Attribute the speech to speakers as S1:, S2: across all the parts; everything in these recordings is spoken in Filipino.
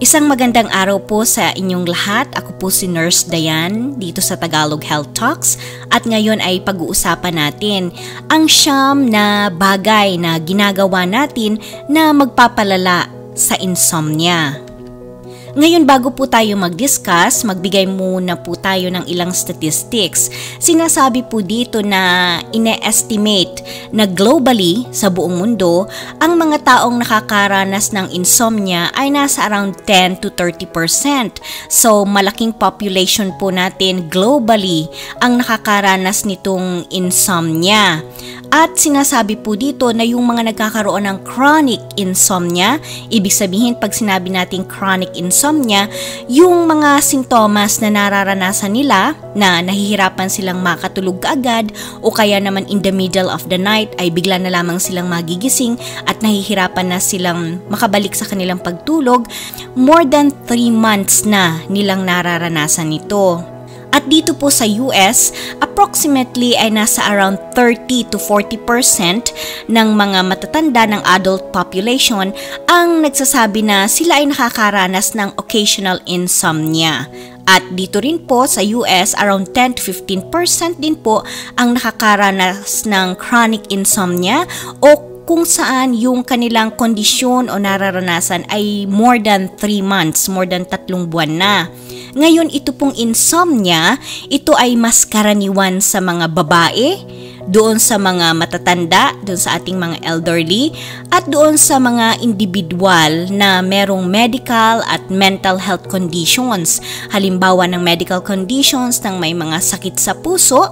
S1: Isang magandang araw po sa inyong lahat. Ako po si Nurse Dayan dito sa Tagalog Health Talks at ngayon ay pag-uusapan natin ang siyam na bagay na ginagawa natin na magpapalala sa insomnia. Ngayon bago po tayo mag-discuss, magbigay muna po tayo ng ilang statistics. Sinasabi po dito na ine-estimate na globally sa buong mundo, ang mga taong nakakaranas ng insomnia ay nasa around 10 to 30%. So malaking population po natin globally ang nakakaranas nitong insomnia. At sinasabi po dito na yung mga nagkakaroon ng chronic insomnia, ibig sabihin pag sinabi natin chronic insomnia, yung mga sintomas na nararanasan nila na nahihirapan silang makatulog kaagad o kaya naman in the middle of the night ay bigla na lamang silang magigising at nahihirapan na silang makabalik sa kanilang pagtulog, more than 3 months na nilang nararanasan ito. At dito po sa US, approximately ay nasa around 30 to 40% ng mga matatanda ng adult population ang nagsasabi na sila ay nakakaranas ng occasional insomnia. At dito rin po sa US, around 10 to 15% din po ang nakakaranas ng chronic insomnia o kung saan yung kanilang kondisyon o nararanasan ay more than 3 months, more than 3 buwan na. Ngayon, ito pong insomnia, ito ay mas karaniwan sa mga babae, doon sa mga matatanda, doon sa ating mga elderly, at doon sa mga individual na merong medical at mental health conditions. Halimbawa ng medical conditions ng may mga sakit sa puso,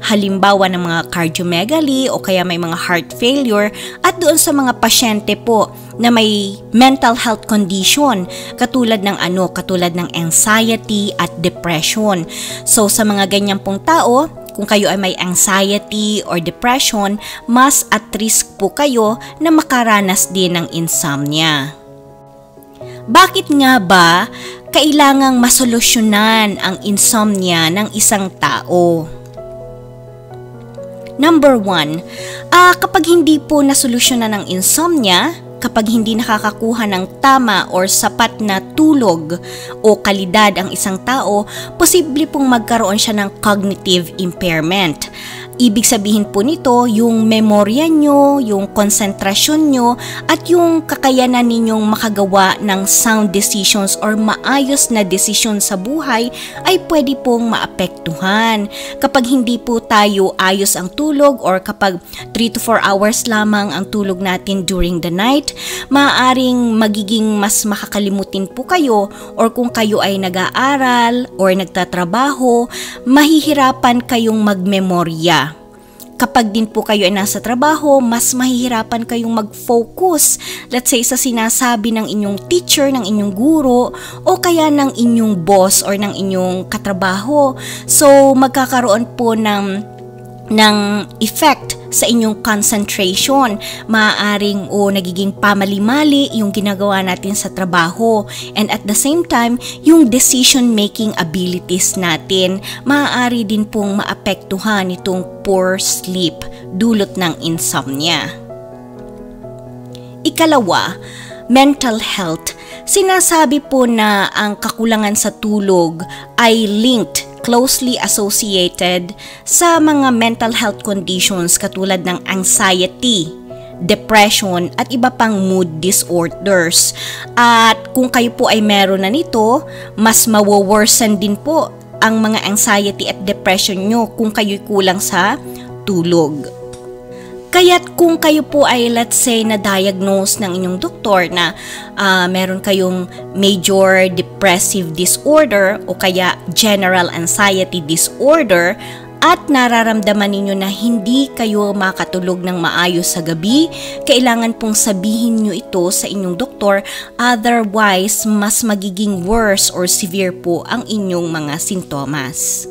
S1: halimbawa ng mga cardiomegaly o kaya may mga heart failure, at doon sa mga pasyente po na may mental health condition katulad ng anxiety at depression. So sa mga ganyan pong tao, kung kayo ay may anxiety or depression, mas at risk po kayo na makaranas din ng insomnia. Bakit nga ba kailangang masolusyonan ang insomnia ng isang tao? Number 1, kapag hindi po nasolusyonan ang insomnia, kapag hindi nakakakuha ng tama or sapat na tulog o kalidad ang isang tao, posible pong magkaroon siya ng cognitive impairment. Ibig sabihin po nito, yung memorya nyo, yung konsentrasyon nyo, at yung kakayanan ninyong makagawa ng sound decisions or maayos na desisyon sa buhay ay pwede pong maapektuhan. Kapag hindi po tayo ayos ang tulog or kapag 3 to 4 hours lamang ang tulog natin during the night, maaaring magiging mas makakalimutin po kayo or kung kayo ay nag-aaral or nagtatrabaho, mahihirapan kayong magmemorya. Kapag din po kayo ay nasa trabaho, mas mahihirapan kayong mag-focus. Let's say sa sinasabi ng inyong teacher, ng inyong guro, o kaya ng inyong boss or ng inyong katrabaho. So, magkakaroon po ng effect sa inyong concentration. Maaaring nagiging pamali-mali yung ginagawa natin sa trabaho. And at the same time, yung decision-making abilities natin, maaari din pong maapektuhan itong poor sleep dulot ng insomnia. Ikalawa, mental health. Sinasabi po na ang kakulangan sa tulog ay closely associated sa mga mental health conditions katulad ng anxiety, depression, at iba pang mood disorders. At kung kayo po ay meron na nito, mas mawo-worsen din po ang mga anxiety at depression nyo kung kayo'y kulang sa tulog. Kaya't kung kayo po ay let's say na-diagnose ng inyong doktor na meron kayong major depressive disorder o kaya general anxiety disorder at nararamdaman ninyo na hindi kayo makatulog ng maayos sa gabi, kailangan pong sabihin nyo ito sa inyong doktor, otherwise mas magiging worse or severe po ang inyong mga sintomas.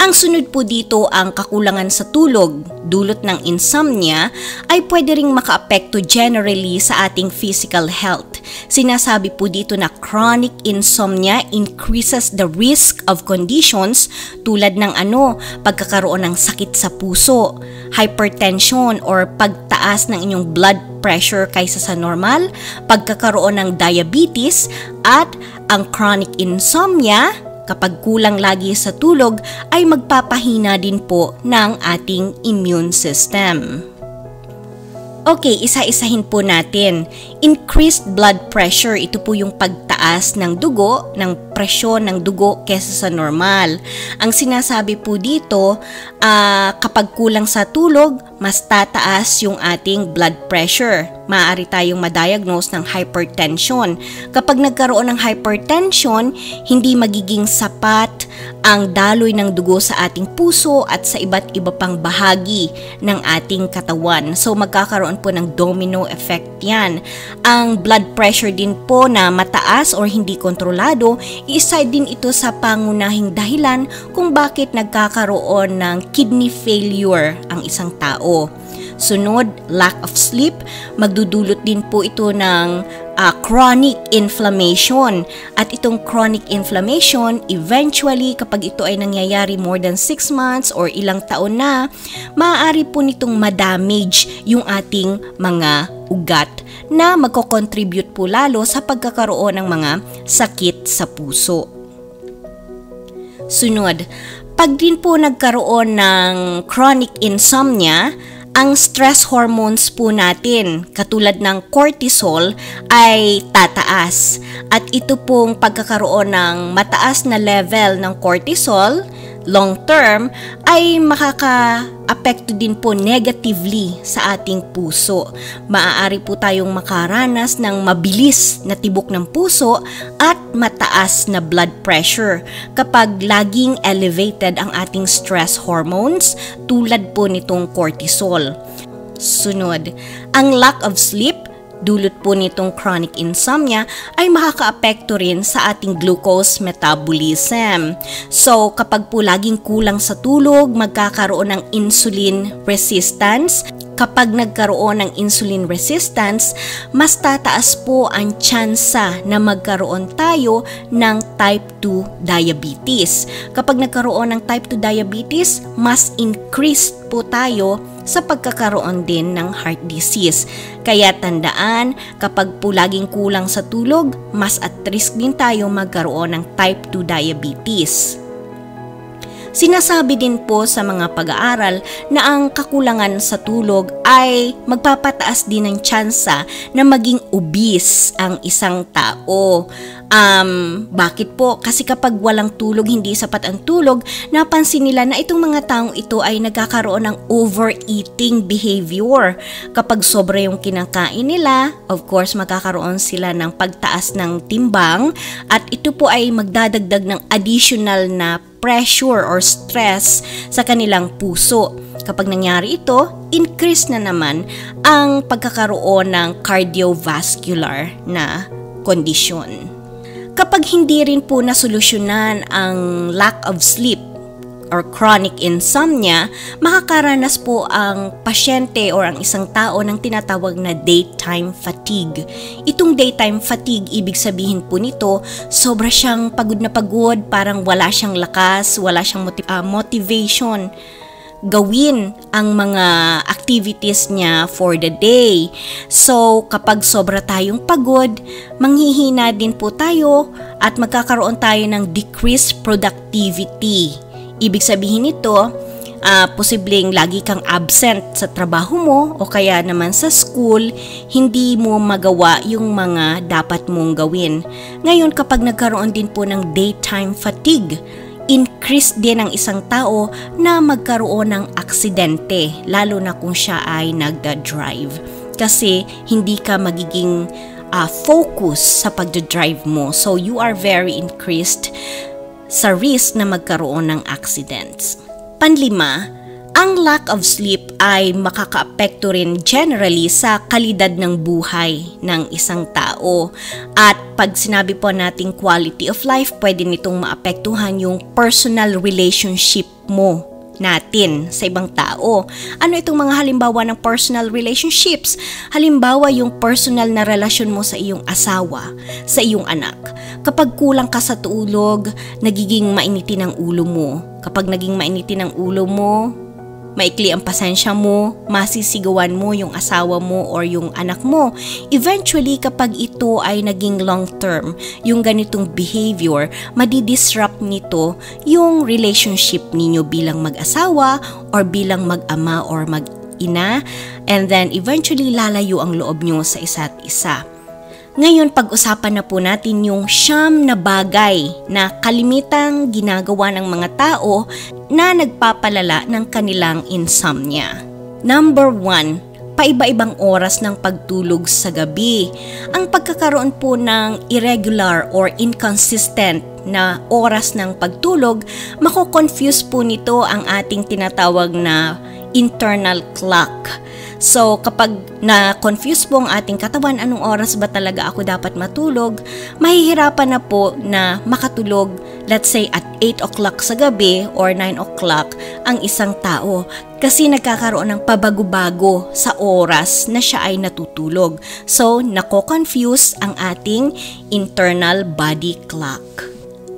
S1: Ang sunod po dito, ang kakulangan sa tulog dulot ng insomnia ay pwede ring makaapekto generally sa ating physical health. Sinasabi po dito na chronic insomnia increases the risk of conditions tulad ng pagkakaroon ng sakit sa puso, hypertension or pagtaas ng inyong blood pressure kaysa sa normal, pagkakaroon ng diabetes, at ang chronic insomnia, kapag kulang lagi sa tulog, ay magpapahina din po ng ating immune system. Okay, isa-isahin po natin. Increased blood pressure, ito po yung pagtaas ng dugo, ng presyon ng dugo kesa sa normal. Ang sinasabi po dito, kapag kulang sa tulog, mas tataas yung ating blood pressure. Maaari tayong ma-diagnose ng hypertension. Kapag nagkaroon ng hypertension, hindi magiging sapat ang daloy ng dugo sa ating puso at sa iba't iba pang bahagi ng ating katawan. So magkakaroon po ng domino effect yan. Ang blood pressure din po na mataas or hindi kontrolado, isa din ito sa pangunahing dahilan kung bakit nagkakaroon ng kidney failure ang isang tao. Sunod, lack of sleep, magdudulot din po ito ng chronic inflammation. At itong chronic inflammation, eventually, kapag ito ay nangyayari more than 6 months or ilang taon na, maaari po nitong ma-damage yung ating mga ugat na magko-contribute po lalo sa pagkakaroon ng mga sakit sa puso. Sunod, pag din po nagkaroon ng chronic insomnia, ang stress hormones po natin, katulad ng cortisol, ay tataas. At ito pong pagkakaroon ng mataas na level ng cortisol, long term, ay makaka-apekto din po negatively sa ating puso. Maaari po tayong makaranas ng mabilis na tibok ng puso at mataas na blood pressure kapag laging elevated ang ating stress hormones tulad po nitong cortisol. Sunod, ang lack of sleep, dulot po nitong chronic insomnia, ay makakaapekto rin sa ating glucose metabolism. So, kapag po laging kulang sa tulog, magkakaroon ng insulin resistance. Kapag nagkaroon ng insulin resistance, mas tataas po ang tsansa na magkaroon tayo ng type 2 diabetes. Kapag nagkaroon ng type 2 diabetes, mas increased po tayo sa pagkakaroon din ng heart disease. Kaya tandaan, kapag po laging kulang sa tulog, mas at risk din tayo magkaroon ng type 2 diabetes. Sinasabi din po sa mga pag-aaral na ang kakulangan sa tulog ay magpapataas din ng tsansa na maging obese ang isang tao. Bakit po? Kasi kapag walang tulog, hindi sapat ang tulog, napansin nila na itong mga taong ito ay nagkakaroon ng overeating behavior. Kapag sobra yung kinakain nila, of course, magkakaroon sila ng pagtaas ng timbang at ito po ay magdadagdag ng additional na pressure or stress sa kanilang puso. Kapag nangyari ito, increase na naman ang pagkakaroon ng cardiovascular na kondisyon. Kapag hindi rin po nasolusyonan ang lack of sleep or chronic insomnia, makakaranas po ang pasyente or ang isang tao ng tinatawag na daytime fatigue. Itong daytime fatigue, ibig sabihin po nito, sobra siyang pagod na pagod, parang wala siyang lakas, wala siyang motivation gawin ang mga activities niya for the day. So, kapag sobra tayong pagod, manghihina din po tayo at magkakaroon tayo ng decreased productivity. Ibig sabihin nito, posibleng lagi kang absent sa trabaho mo o kaya naman sa school, hindi mo magawa yung mga dapat mong gawin. Ngayon, kapag nagkaroon din po ng daytime fatigue, increase din ang isang tao na magkaroon ng aksidente, lalo na kung siya ay nagda-drive. Kasi hindi ka magiging focus sa pagda-drive mo. So, you are very increased sa risk na magkaroon ng accidents. Panlima, ang lack of sleep ay makakaapekto rin generally sa kalidad ng buhay ng isang tao. At pag sinabi po nating quality of life, pwede nitong maapektuhan yung personal relationship mo natin sa ibang tao. Ano itong mga halimbawa ng personal relationships? Halimbawa yung personal na relasyon mo sa iyong asawa, sa iyong anak. Kapag kulang ka sa tulog, nagiging mainitin ang ulo mo. Kapag naging mainitin ang ulo mo, maikli ang pasensya mo, masisigawan mo yung asawa mo or yung anak mo. Eventually, kapag ito ay naging long term, yung ganitong behavior, madidisrupt nito yung relationship ninyo bilang mag-asawa or bilang mag-ama or mag-ina, and then eventually lalayo ang loob nyo sa isa't isa. Ngayon, pag-usapan na po natin yung 9 na bagay na kalimitang ginagawa ng mga tao na nagpapalala ng kanilang insomnia. Number 1, paiba-ibang oras ng pagtulog sa gabi. Ang pagkakaroon po ng irregular or inconsistent na oras ng pagtulog, mako-confuse po nito ang ating tinatawag na internal clock. So, kapag na-confuse po ang ating katawan, anong oras ba talaga ako dapat matulog, mahihirapan na po na makatulog, let's say at 8 o'clock sa gabi or 9 o'clock ang isang tao. Kasi nagkakaroon ng pabago-bago sa oras na siya ay natutulog. So, nako-confuse ang ating internal body clock.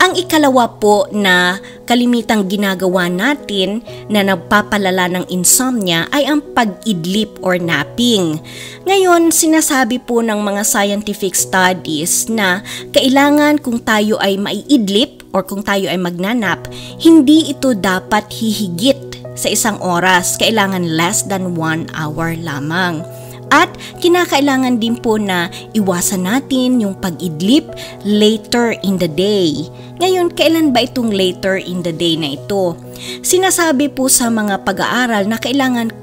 S1: Ang ikalawa po na kalimitang ginagawa natin na nagpapalala ng insomnia ay ang pag-idlip or napping. Ngayon, sinasabi po ng mga scientific studies na kailangan kung tayo ay maiidlip or kung tayo ay magnanap, hindi ito dapat hihigit sa isang oras. Kailangan less than 1 hour lamang. At kinakailangan din po na iwasan natin yung pag-idlip later in the day. Ngayon, kailan ba itong later in the day na ito? Sinasabi po sa mga pag-aaral na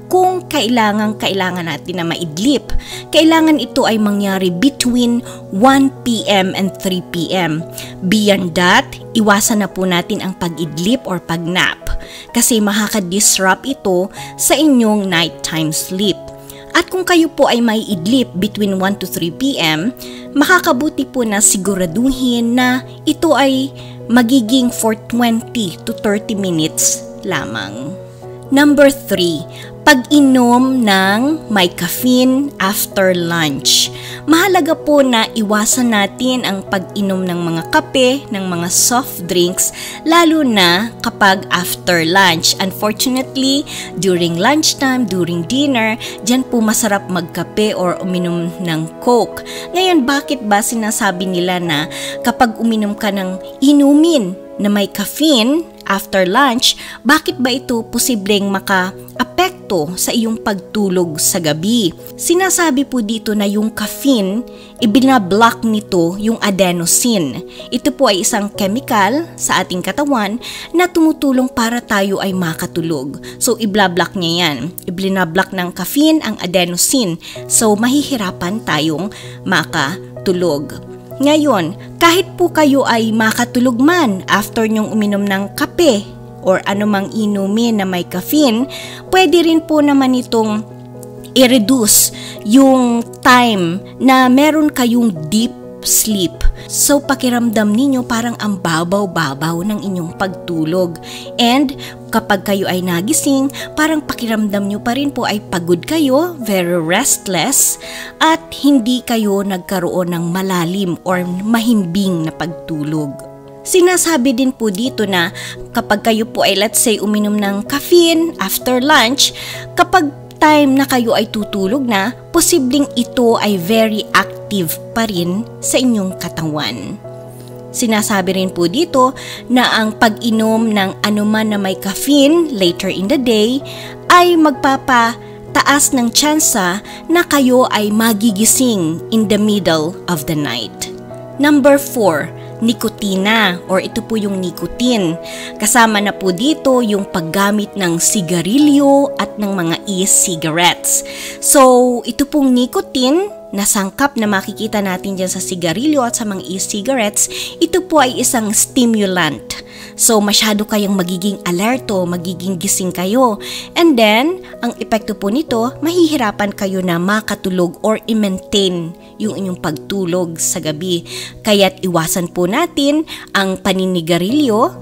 S1: kung kailangan natin na maidlip, kailangan ito ay mangyari between 1 p.m. and 3 p.m. Beyond that, iwasan na po natin ang pag-idlip or pag-nap kasi makaka-disrupt ito sa inyong nighttime sleep. At kung kayo po ay may idlip between 1 to 3 p.m., makakabuti po na siguraduhin na ito ay magiging for 20 to 30 minutes lamang. Number 3, pag-inom ng may caffeine after lunch. Mahalaga po na iwasan natin ang pag-inom ng mga kape, ng mga soft drinks, lalo na kapag after lunch. Unfortunately, during lunchtime, during dinner, dyan po masarap magkape or uminom ng Coke. Ngayon, bakit ba sinasabi nila na kapag uminom ka ng inumin na may caffeine after lunch, bakit ba ito posibleng maka-apekto sa iyong pagtulog sa gabi? Sinasabi po dito na yung caffeine, ibinablock nito yung adenosine. Ito po ay isang chemical sa ating katawan na tumutulong para tayo ay makatulog. So, ibla-block niya yan. Ibinablock ng caffeine ang adenosine. So, mahihirapan tayong makatulog. Ngayon, kahit po kayo ay makatulog man after nyong uminom ng kape or anumang inumin na may caffeine, pwede rin po naman itong i-reduce yung time na meron kayong deep sleep. So, pakiramdam ninyo parang ang babaw-babaw ng inyong pagtulog. And kapag kayo ay nagising, parang pakiramdam nyo pa rin po ay pagod kayo, very restless, at hindi kayo nagkaroon ng malalim or mahimbing na pagtulog. Sinasabi din po dito na kapag kayo po ay let's say uminom ng caffeine after lunch, kapag time na kayo ay tutulog na, posibleng ito ay very active pa rin sa inyong katawan. Sinasabi rin po dito na ang pag-inom ng anuman na may caffeine later in the day ay magpapataas ng tsansa na kayo ay magigising in the middle of the night. Number 4, nikotina or ito po yung nicotine. Kasama na po dito yung paggamit ng sigarilyo at ng mga e-cigarettes. So, ito pong nicotine na sangkap na makikita natin dyan sa sigarilyo at sa mga e-cigarettes, ito po ay isang stimulant. So, masyado kayong magiging alerto, magiging gising kayo. And then, ang epekto po nito, mahihirapan kayo na makatulog or i-maintain yung inyong pagtulog sa gabi. Kaya't iwasan po natin ang paninigarilyo,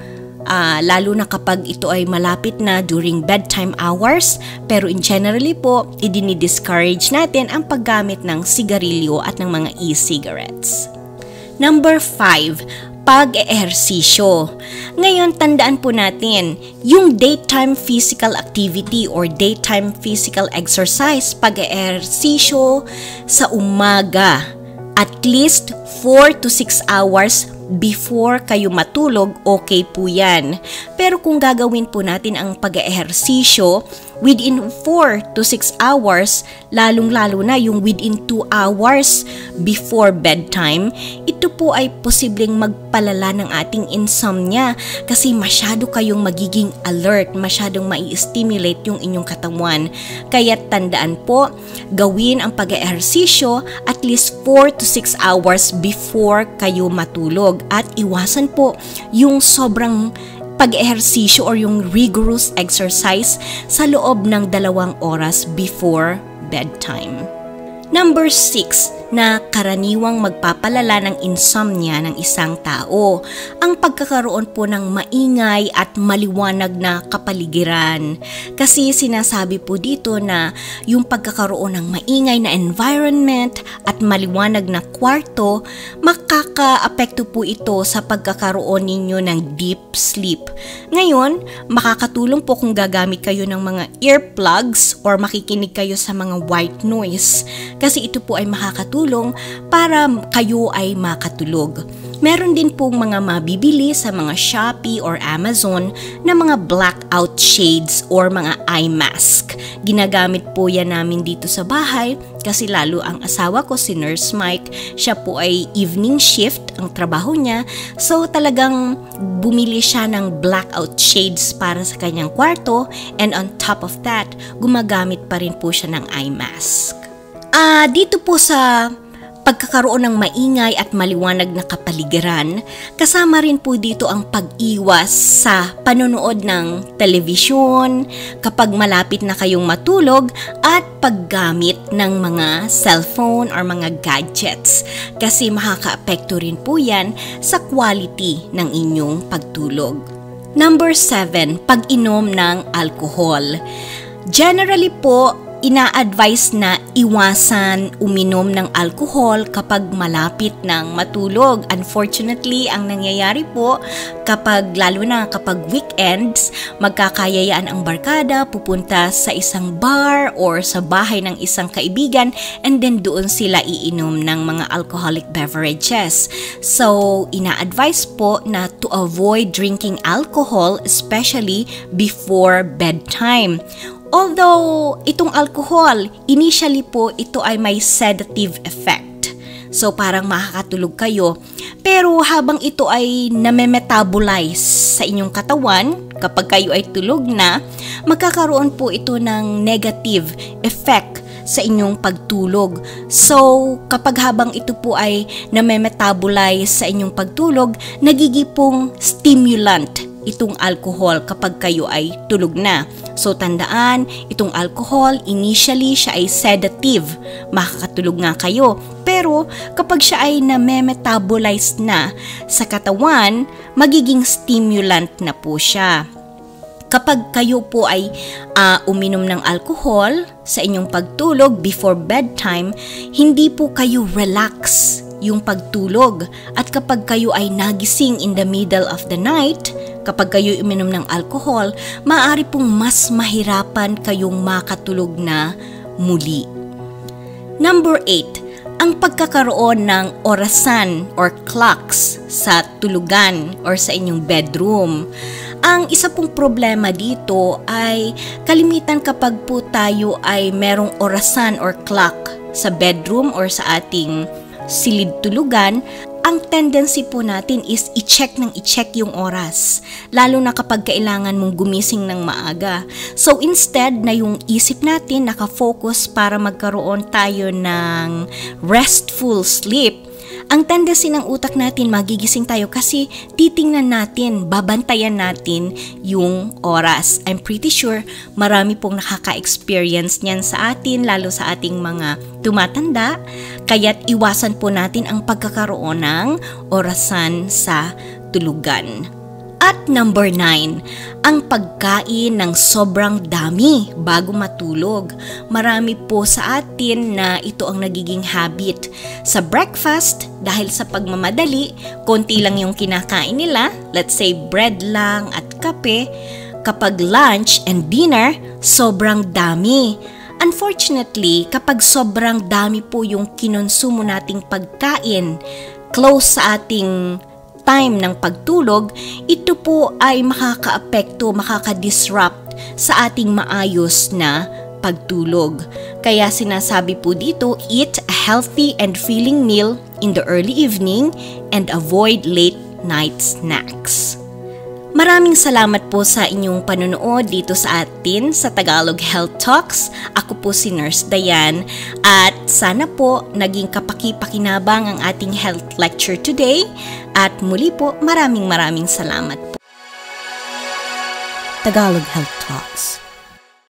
S1: lalo na kapag ito ay malapit na during bedtime hours, pero in generally po, idini-discourage natin ang paggamit ng sigarilyo at ng mga e-cigarettes. Number 5, pag-ehersisyo. Ngayon, tandaan po natin, yung daytime physical activity or daytime physical exercise, pag-eehersisyo sa umaga, at least 4 to 6 hours before kayo matulog, okay po yan. Pero kung gagawin po natin ang pag-eehersisyo within 4 to 6 hours, lalong-lalo na yung within 2 hours before bedtime, ito po ay posibleng magpalala ng ating insomnia kasi masyado kayong magiging alert, masyadong mai-stimulate yung inyong katawan. Kaya tandaan po, gawin ang pag-eehersisyo at least 4 to 6 hours before kayo matulog at iwasan po yung sobrang pag-ehersisyo or yung rigorous exercise sa loob ng 2 oras before bedtime. Number 6 na karaniwang magpapalala ng insomnia ng isang tao, ang pagkakaroon po ng maingay at maliwanag na kapaligiran. Kasi sinasabi po dito na yung pagkakaroon ng maingay na environment at maliwanag na kwarto, makaka-apekto po ito sa pagkakaroon ninyo ng deep sleep. Ngayon, makakatulong po kung gagamit kayo ng mga earplugs or makikinig kayo sa mga white noise. Kasi ito po ay makakatulong para kayo ay makatulog. Meron din pong mga mabibili sa mga Shopee or Amazon na mga blackout shades or mga eye mask. Ginagamit po yan namin dito sa bahay kasi lalo ang asawa ko, si Nurse Mike, siya po ay evening shift ang trabaho niya. So talagang bumili siya ng blackout shades para sa kanyang kwarto, and on top of that, gumagamit pa rin po siya ng eye mask. Dito po sa pagkakaroon ng maingay at maliwanag na kapaligiran, kasama rin po dito ang pag-iwas sa panonood ng telebisyon kapag malapit na kayong matulog at paggamit ng mga cellphone or mga gadgets kasi makakaapekto rin po yan sa quality ng inyong pagtulog. Number 7, pag-inom ng alcohol. Generally po, ina-advise na iwasan uminom ng alcohol kapag malapit ng matulog. Unfortunately, ang nangyayari po lalo na kapag weekends, magkakayayaan ang barkada, pupunta sa isang bar or sa bahay ng isang kaibigan, and then doon sila iinom ng mga alcoholic beverages. So, ina-advise po na to avoid drinking alcohol, especially before bedtime. Although itong alcohol, initially po ito ay may sedative effect. So parang makakatulog kayo. Pero habang ito ay name-metabolize sa inyong katawan, kapag kayo ay tulog na, magkakaroon po ito ng negative effect sa inyong pagtulog. So kapag habang ito po ay name-metabolize sa inyong pagtulog, nagiging pong stimulant itong alcohol kapag kayo ay tulog na. So tandaan, itong alcohol, initially siya ay sedative. Makakatulog nga kayo. Pero kapag siya ay name-metabolize na sa katawan, magiging stimulant na po siya. Kapag kayo po ay uminom ng alcohol sa inyong pagtulog before bedtime, hindi po kayo relax yung pagtulog. At kapag kayo ay nagising in the middle of the night, kapag kayo uminom ng alcohol, maaari pong mas mahirapan kayong makatulog na muli. Number 8, ang pagkakaroon ng orasan or clocks sa tulugan or sa inyong bedroom. Ang isa pong problema dito ay kalimitan kapag po tayo ay merong orasan or clock sa bedroom or sa ating silid tulugan, ang tendency po natin is i-check yung oras, lalo na kapag kailangan mong gumising ng maaga. So instead na yung isip natin nakafocus para magkaroon tayo ng restful sleep, ang tendency ng utak natin magigising tayo kasi titingnan natin, babantayan natin yung oras. I'm pretty sure marami pong nakaka-experience niyan sa atin, lalo sa ating mga tumatanda. Kaya't iwasan po natin ang pagkakaroon ng orasan sa tulugan. At number 9, ang pagkain ng sobrang dami bago matulog. Marami po sa atin na ito ang nagiging habit. Sa breakfast, dahil sa pagmamadali, konti lang yung kinakain nila, let's say bread lang at kape. Kapag lunch and dinner, sobrang dami. Unfortunately, kapag sobrang dami po yung kinonsumo nating pagkain, close sa ating time ng pagtulog, ito po ay makakaapekto, makakadisrupt sa ating maayos na pagtulog. Kaya sinasabi po dito, eat a healthy and filling meal in the early evening and avoid late night snacks. Maraming salamat po sa inyong panonood dito sa atin sa Tagalog Health Talks. Ako po si Nurse Dayan at sana po naging kapaki-pakinabang ang ating health lecture today at muli po maraming salamat po. Tagalog Health Talks.